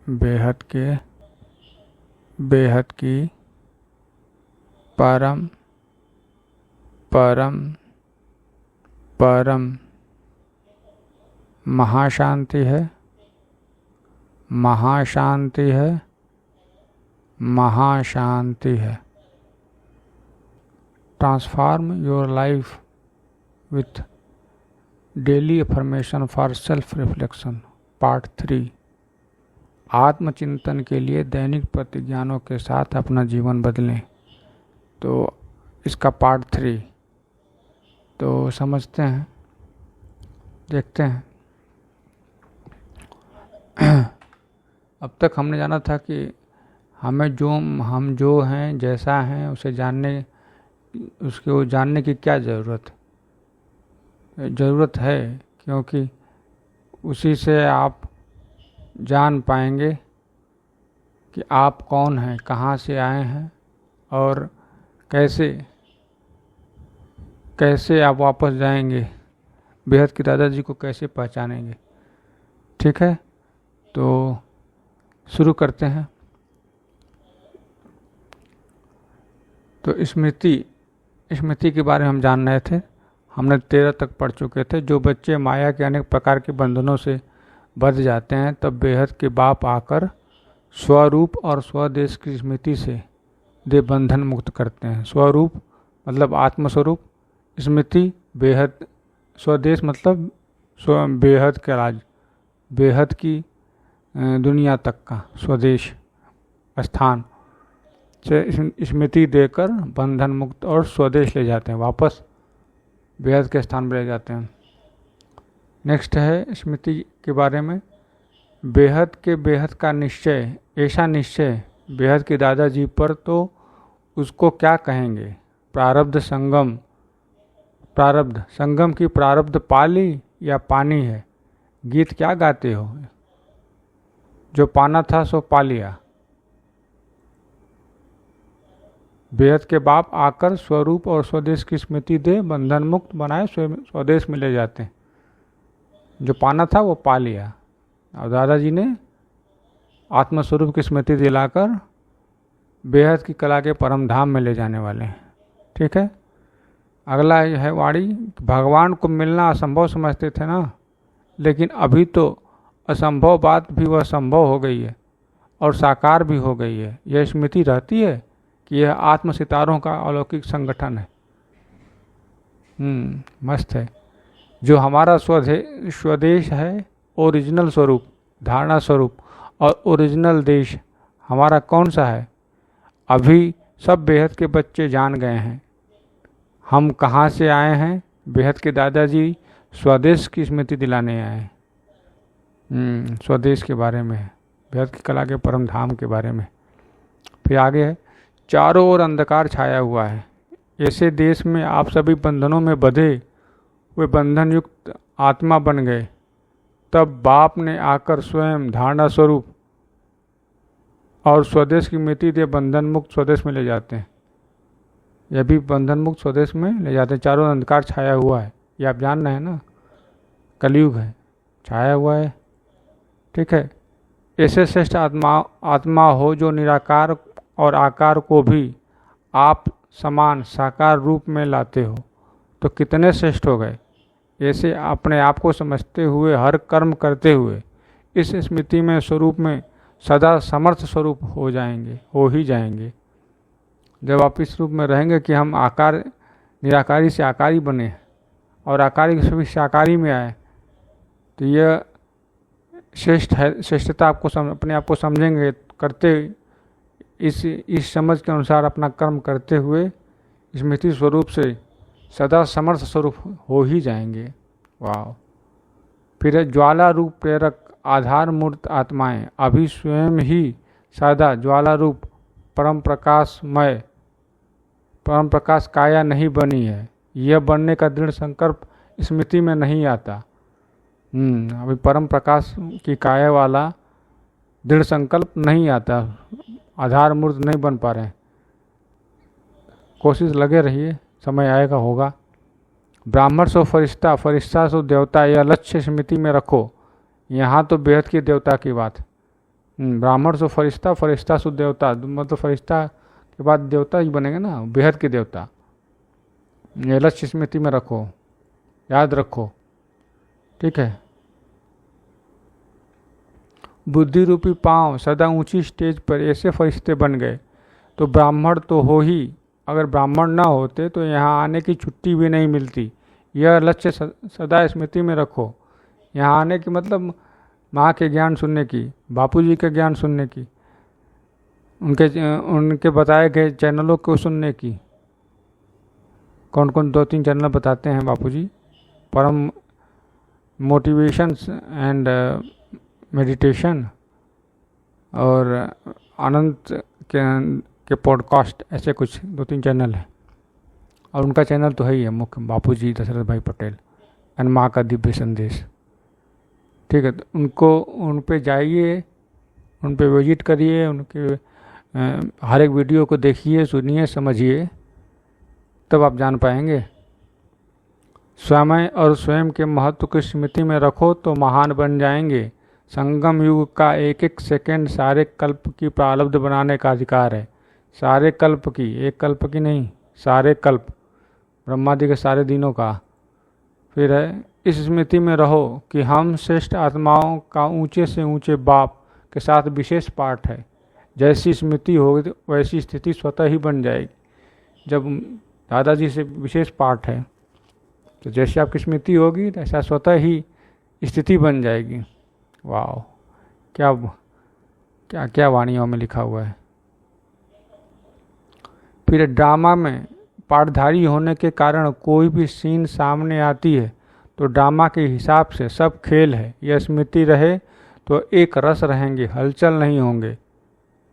बेहद की परम परम परम महाशांति है, महाशांति है, महाशांति है। Transform your life with daily affirmation for self reflection part 3। आत्मचिंतन के लिए दैनिक प्रतिज्ञानों के साथ अपना जीवन बदलें। तो इसका पार्ट 3 तो समझते हैं, देखते हैं। अब तक हमने जाना था कि हम जो हैं, जैसा हैं, उसको जानने की क्या ज़रूरत है, क्योंकि उसी से आप जान पाएंगे कि आप कौन हैं, कहाँ से आए हैं और कैसे आप वापस जाएंगे, बेहद के दादाजी को कैसे पहचानेंगे। ठीक है, तो शुरू करते हैं। तो स्मृति के बारे में हम जान रहे थे। हमने 13 तक पढ़ चुके थे। जो बच्चे माया के अनेक प्रकार के बंधनों से बंध जाते हैं, तब बेहद के बाप आकर स्वरूप और स्वदेश की स्मृति से दे बंधन मुक्त करते हैं। स्वरूप मतलब आत्मस्वरूप, स्मृति बेहद, स्वदेश मतलब बेहद का राज, बेहद की दुनिया तक का स्वदेश स्थान से स्मृति देकर बंधन मुक्त और स्वदेश ले जाते हैं, वापस बेहद के स्थान पर ले जाते हैं। नेक्स्ट है स्मृति के बारे में। बेहद का निश्चय, ऐसा निश्चय बेहद के दादाजी पर, तो उसको क्या कहेंगे? प्रारब्ध संगम की प्रारब्ध पाली या पानी है? गीत क्या गाते हो? जो पाना था सो पा लिया। बेहद के बाप आकर स्वरूप और स्वदेश की स्मृति दे बंधन मुक्त बनाए स्वदेश में ले जाते हैं। जो पाना था वो पा लिया, और दादाजी ने आत्मस्वरूप की स्मृति दिलाकर बेहद की कला के परम धाम में ले जाने वाले हैं। ठीक है, अगला है वाणी। भगवान को मिलना असंभव समझते थे ना, लेकिन अभी तो असंभव बात भी वह संभव हो गई है और साकार भी हो गई है। यह स्मृति रहती है कि यह आत्म सितारों का अलौकिक संगठन है। मस्त है। जो हमारा स्वदेश है, ओरिजिनल स्वरूप, धारणा स्वरूप और ओरिजिनल देश हमारा कौन सा है? अभी सब बेहद के बच्चे जान गए हैं हम कहाँ से आए हैं। बेहद के दादाजी स्वदेश की स्मृति दिलाने आए हैं। स्वदेश के बारे में है, बेहद की कला के परम धाम के बारे में। फिर आगे है, चारों ओर अंधकार छाया हुआ है। ऐसे देश में आप सभी बंधनों में बंधे हुए बंधन युक्त आत्मा बन गए। तब बाप ने आकर स्वयं धारणा स्वरूप और स्वदेश की स्मृति दे बंधन मुक्त स्वदेश में ले जाते हैं। यह भी बंधन मुक्त स्वदेश में ले जाते हैं। चारों अंधकार छाया हुआ है, ये आप जान रहे हैं ना, कलयुग है, छाया हुआ है। ठीक है, ऐसे श्रेष्ठ आत्मा हो जो निराकार और आकार को भी आप समान साकार रूप में लाते हो, तो कितने श्रेष्ठ हो गए। ऐसे अपने आप को समझते हुए, हर कर्म करते हुए इस स्मृति में स्वरूप में सदा समर्थ स्वरूप हो ही जाएंगे। जब आप इस रूप में रहेंगे कि हम आकार, निराकारी से आकारी बने और आकारी से साकारी में आए, तो यह श्रेष्ठता आपको अपने आप को समझेंगे। करते इस समझ के अनुसार अपना कर्म करते हुए स्मृति स्वरूप से सदा समर्थ स्वरूप हो ही जाएंगे। वाह। फिर ज्वाला रूप प्रेरक आधार मूर्त आत्माएं अभी स्वयं ही सदा ज्वाला रूप परम प्रकाश काया नहीं बनी है। यह बनने का दृढ़ संकल्प स्मृति में नहीं आता। अभी परम प्रकाश की काया वाला दृढ़ संकल्प नहीं आता, आधार मूर्त नहीं बन पा रहे हैं। कोशिश लगे रहिए, समय आएगा, होगा। ब्राह्मण सो फरिश्ता, फरिश्ता सो देवता, यह लक्ष्य स्मृति में रखो। यहाँ तो बेहद की देवता की बात, ब्राह्मण सो फरिश्ता, फरिश्ता सो देवता, मतलब फरिश्ता के बाद देवता ही बनेंगे ना, बेहद के देवता। ये लक्ष्य स्मृति में रखो, याद रखो, ठीक है। बुद्धि रूपी पांव सदा ऊंची स्टेज पर ऐसे फरिश्ते बन गए तो ब्राह्मण तो हो ही, अगर ब्राह्मण ना होते तो यहाँ आने की छुट्टी भी नहीं मिलती। यह लक्ष्य सदा स्मृति में रखो। यहाँ आने की मतलब माँ के ज्ञान सुनने की, बापूजी के ज्ञान सुनने की, उनके बताए गए चैनलों को सुनने की। कौन कौन 2-3 चैनल बताते हैं बापूजी? परम मोटिवेशन एंड मेडिटेशन और अनंत के पॉडकास्ट, ऐसे कुछ 2-3 चैनल हैं। और उनका चैनल तो है ही है मुख्य, बापूजी दशरथ भाई पटेल एंड माँ का दिव्य संदेश, ठीक है। तो उनको, उन पे जाइए, उन पे विजिट करिए, उनके हर एक वीडियो को देखिए, सुनिए, समझिए, तब आप जान पाएंगे। समय और स्वयं के महत्व की स्मृति में रखो तो महान बन जाएंगे। संगम युग का एक एक सेकंड सारे कल्प की प्रारब्ध बनाने का अधिकार है। सारे कल्प की, एक कल्प की नहीं, सारे कल्प, ब्रह्मादि के सारे दिनों का। फिर है, इस स्मृति में रहो कि हम श्रेष्ठ आत्माओं का ऊंचे से ऊंचे बाप के साथ विशेष पाठ है। जैसी स्मृति होगी वैसी स्थिति स्वतः ही बन जाएगी। जब दादाजी से विशेष पाठ है तो जैसी आपकी स्मृति होगी ऐसा स्वतः ही स्थिति बन जाएगी। वाह, क्या क्या क्या वाणियों में लिखा हुआ है। फिर ड्रामा में पाठधारी होने के कारण कोई भी सीन सामने आती है तो ड्रामा के हिसाब से सब खेल है। यह स्मृति रहे तो एक रस रहेंगे, हलचल नहीं होंगे।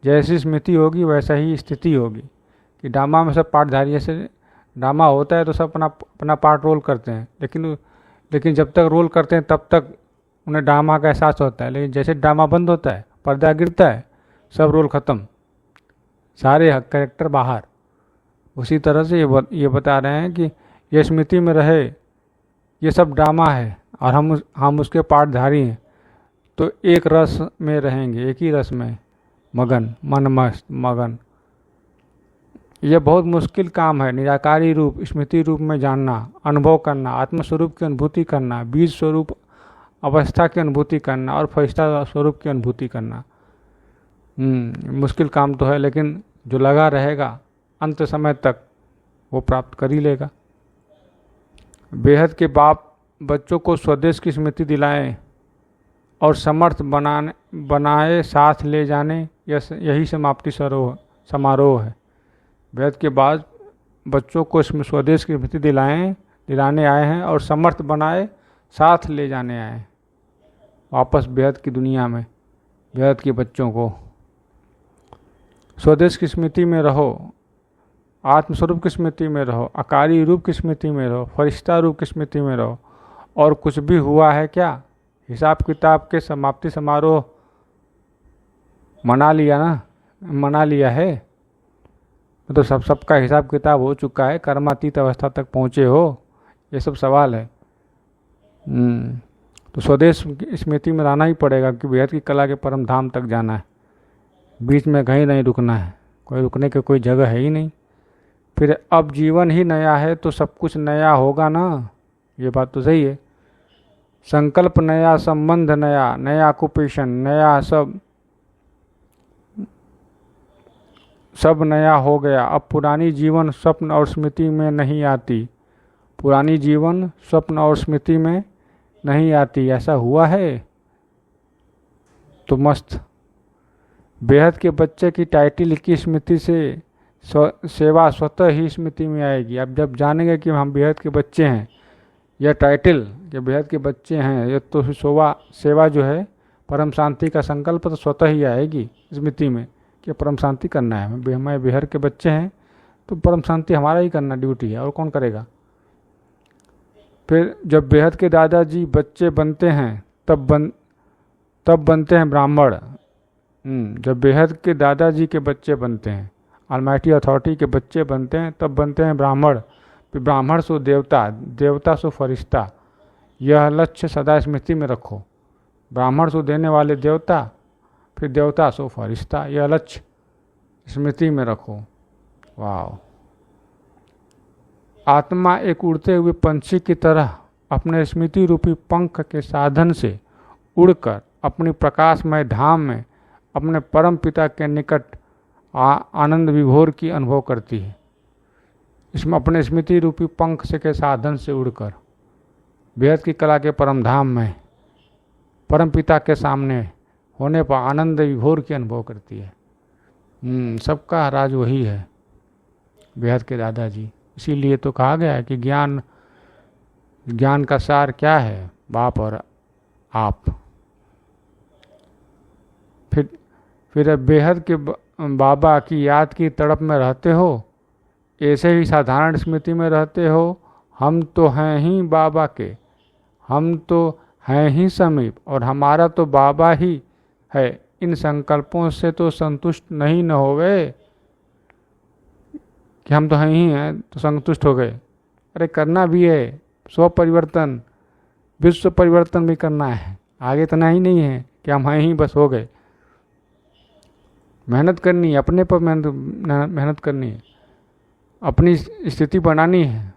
जैसी स्मृति होगी वैसा ही स्थिति होगी। कि ड्रामा में सब पाठधारी, ऐसे ड्रामा होता है तो सब अपना अपना पार्ट रोल करते हैं, लेकिन जब तक रोल करते हैं तब तक उन्हें ड्रामा का एहसास होता है। लेकिन जैसे ड्रामा बंद होता है, पर्दा गिरता है, सब रोल ख़त्म, सारे कैरेक्टर बाहर। उसी तरह से ये बता रहे हैं कि ये स्मृति में रहे, ये सब ड्रामा है और हम उसके पाठधारी हैं, तो एक रस में रहेंगे, एक ही रस में मगन, मन मस्त मगन। यह बहुत मुश्किल काम है। निराकारी रूप, स्मृति रूप में जानना, अनुभव करना, आत्मस्वरूप की अनुभूति करना, बीज स्वरूप अवस्था की अनुभूति करना और फरिश्ता स्वरूप की अनुभूति करना। मुश्किल काम तो है, लेकिन जो लगा रहेगा अंत समय तक वो प्राप्त कर ही लेगा। बेहद के बाप बच्चों को स्वदेश की स्मृति दिलाएं और समर्थ बनाए साथ ले जाने, यही समाप्ति समारोह है। बेहद के बाद बच्चों को स्वदेश की स्मृति दिलाने आए हैं और समर्थ बनाए साथ ले जाने आए हैं वापस बेहद की दुनिया में। बेहद के बच्चों को स्वदेश की स्मृति में रहो, आत्मस्वरूप की स्मृति में रहो, आकारी रूप की स्मृति में रहो, फरिश्ता रूप की स्मृति में रहो। और कुछ भी हुआ है क्या, हिसाब किताब के समाप्ति समारोह मना लिया है, मतलब सबका हिसाब किताब हो चुका है, कर्मातीत अवस्था तक पहुँचे हो, ये सब सवाल है। तो स्वदेश स्मृति में रहना ही पड़ेगा कि बेहद की कला के परम धाम तक जाना है। बीच में कहीं नहीं रुकना है, कोई रुकने की कोई जगह है ही नहीं। फिर अब जीवन ही नया है तो सब कुछ नया होगा ना, ये बात तो सही है। संकल्प नया, संबंध नया, नया ऑक्यूपेशन नया, सब नया हो गया। अब पुरानी जीवन स्वप्न और स्मृति में नहीं आती, पुरानी जीवन स्वप्न और स्मृति में नहीं आती। ऐसा हुआ है तो मस्त। बेहद के बच्चे की टाइटल की स्मृति से सेवा स्वतः ही स्मृति में आएगी। अब जब जानेंगे कि हम बेहद के बच्चे हैं, यह टाइटल कि बेहद के बच्चे हैं, ये तो सेवा जो है परम शांति का संकल्प तो स्वतः ही आएगी स्मृति में कि परम शांति करना है। हमें बेहद के बच्चे हैं तो परम शांति हमारा ही करना ड्यूटी है, और कौन करेगा। फिर जब बेहद के दादाजी बच्चे बनते हैं तब बनते हैं ब्राह्मण। जब बेहद के दादाजी के बच्चे बनते हैं, ऑलमाइटी अथॉरिटी के बच्चे बनते हैं, तब बनते हैं ब्राह्मण। फिर ब्राह्मण सो देवता, देवता सो फरिश्ता। यह लक्ष्य सदा स्मृति में रखो। ब्राह्मण सो देने वाले देवता, फिर देवता सो फरिश्ता, यह लक्ष्य स्मृति में रखो। वाह। आत्मा एक उड़ते हुए पंछी की तरह अपने स्मृति रूपी पंख के साधन से उड़कर अपनी प्रकाशमय धाम में अपने परम पिता के निकट आनंद विभोर की अनुभव करती है। इसमें अपने स्मृति रूपी पंख से के साधन से उड़कर बेहद की कला के परम धाम में परम पिता के सामने होने पर आनंद विभोर की अनुभव करती है। सबका राज वही है, बेहद के दादाजी। इसीलिए तो कहा गया है कि ज्ञान का सार क्या है? बाप और आप। फिर बेहद के बाबा की याद की तड़प में रहते हो, ऐसे ही साधारण स्मृति में रहते हो। हम तो हैं ही बाबा के, हम तो हैं ही समीप, और हमारा तो बाबा ही है। इन संकल्पों से तो संतुष्ट नहीं न हो गए कि हम तो हैं ही हैं तो संतुष्ट हो गए। अरे करना भी है, स्व परिवर्तन, विश्व परिवर्तन भी करना है। आगे इतना ही नहीं है कि हम हैं ही बस हो गए। मेहनत करनी है, अपने पर मेहनत करनी है, अपनी स्थिति बनानी है।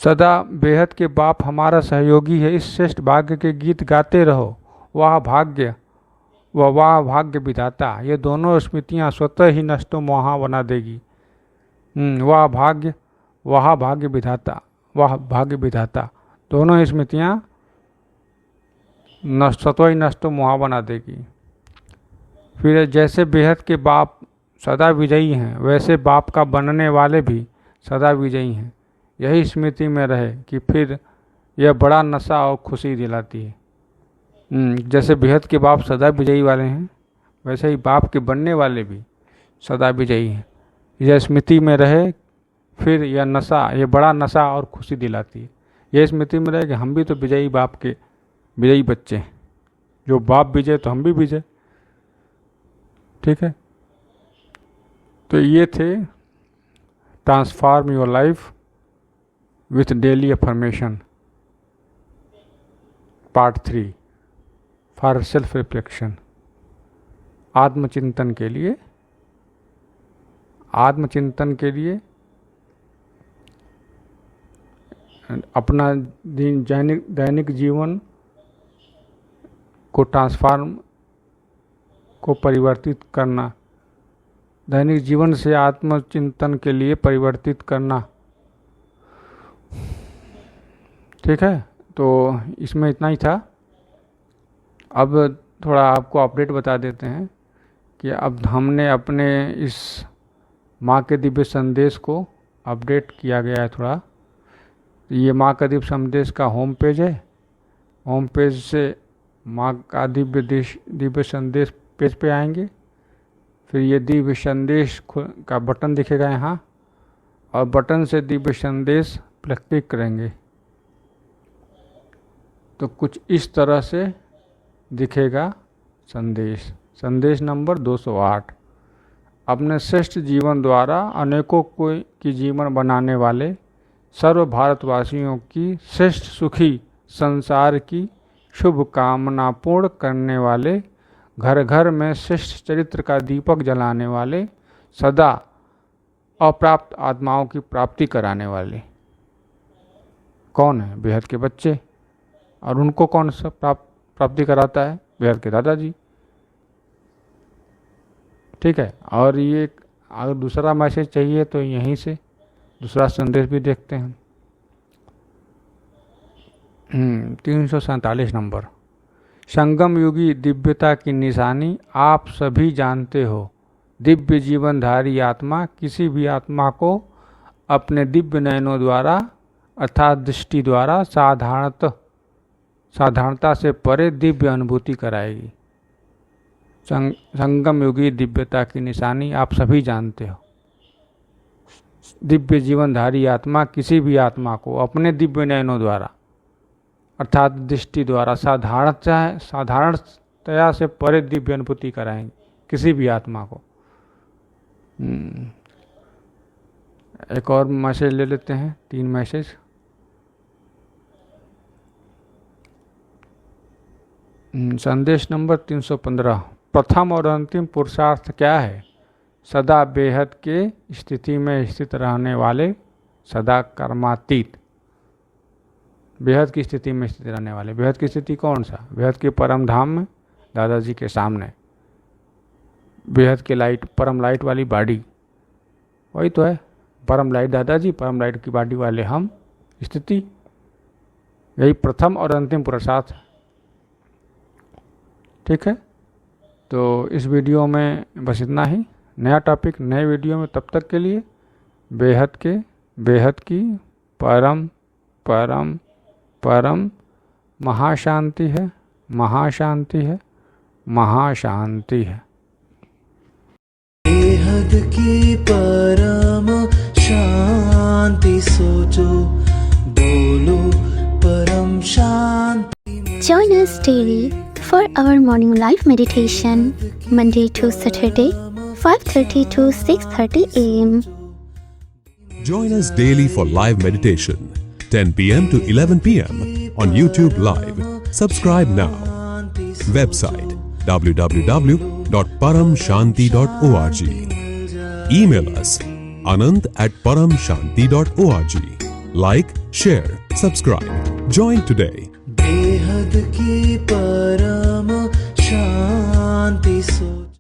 सदा बेहद के बाप हमारा सहयोगी है। इस श्रेष्ठ भाग्य के गीत गाते रहो। वाह भाग्य व वाह भाग्य विधाता, ये दोनों स्मृतियाँ स्वतः ही नष्टो मोहा बना देगी। वाह भाग्य वाह भाग्य विधाता, वाह भाग्य विधाता, दोनों स्मृतियाँ स्वतः ही नष्टो मोहा बना देगी। फिर जैसे बेहद के बाप सदा विजयी हैं, वैसे बाप का बनने वाले भी सदा विजयी हैं। यही स्मृति में रहे कि फिर यह बड़ा नशा और खुशी दिलाती है। जैसे बेहद के बाप सदा विजयी वाले हैं, वैसे ही बाप के बनने वाले भी सदा विजयी हैं। यह स्मृति में रहे, फिर यह नशा, यह बड़ा नशा और खुशी दिलाती है। यह स्मृति में रहे कि हम भी तो विजयी बाप के विजयी बच्चे हैं। जो बाप विजय तो हम भी विजय। ठीक है, तो ये थे transform your life with daily affirmation part 3 for self reflection. आत्मचिंतन के लिए अपना दैनिक जीवन को ट्रांसफॉर्म को परिवर्तित करना, दैनिक जीवन से आत्मचिंतन के लिए परिवर्तित करना। ठीक है, तो इसमें इतना ही था। अब थोड़ा आपको अपडेट बता देते हैं कि अब हमने अपने इस माँ के दिव्य संदेश को अपडेट किया गया है थोड़ा। ये माँ का दिव्य संदेश का होम पेज है। होम पेज से माँ का दिव्य संदेश पेज पे आएंगे। फिर ये दिव्य संदेश का बटन दिखेगा यहाँ, और बटन से दिव्य संदेश पर क्लिक करेंगे तो कुछ इस तरह से दिखेगा संदेश नंबर 208। अपने श्रेष्ठ जीवन द्वारा अनेकों को की जीवन बनाने वाले सर्व भारतवासियों की श्रेष्ठ सुखी संसार की शुभ कामना पूर्ण करने वाले, घर घर में श्रेष्ठ चरित्र का दीपक जलाने वाले, सदा अप्राप्त आत्माओं की प्राप्ति कराने वाले। कौन है? बेहद के बच्चे। और उनको कौन सा प्राप्ति कराता है? बेहद के दादाजी। ठीक है, और ये अगर दूसरा मैसेज चाहिए तो यहीं से दूसरा संदेश भी देखते हैं। 347 नंबर। संगम युगी दिव्यता की निशानी आप सभी जानते हो। दिव्य जीवनधारी आत्मा किसी भी आत्मा को अपने दिव्य नयनों द्वारा अर्थात दृष्टि द्वारा साधारणता से परे दिव्य अनुभूति कराएगी। संगम युगी दिव्यता की निशानी आप सभी जानते हो। दिव्य जीवनधारी आत्मा किसी भी आत्मा को अपने दिव्य नयनों द्वारा अर्थात दृष्टि द्वारा साधारणतया से परे दिव्य अनुभूति कराएंगे किसी भी आत्मा को। एक और मैसेज ले लेते हैं, 3 मैसेज। संदेश नंबर 315। प्रथम और अंतिम पुरुषार्थ क्या है? सदा बेहद के स्थिति में स्थित रहने वाले, सदा कर्मातीत। बेहद की स्थिति में स्थित रहने वाले। बेहद की स्थिति कौन सा? बेहद के परम धाम में, दादाजी के सामने। बेहद के लाइट, परम लाइट वाली बॉडी, वही तो है परम लाइट दादाजी, परम लाइट की बॉडी वाले हम, स्थिति। यही प्रथम और अंतिम पुरुषार्थ। ठीक है, तो इस वीडियो में बस इतना ही। नया टॉपिक नए वीडियो में, तब तक के लिए बेहद के, बेहद की परम परम परम महाशांति है, महाशांति है, महाशांति है। बेहद की परम शांति सोचो, बोलो परम शांति। Join us daily for our morning live meditation, Monday to Saturday, 5:30 to 6:30 a.m. Join us daily for live meditation, 10 p.m. to 11 p.m. on YouTube Live. Subscribe now. Website www.paramshanti.org. Email us anant@paramshanti.org. Like, share, subscribe. Join today. बेहद की परम शांति सो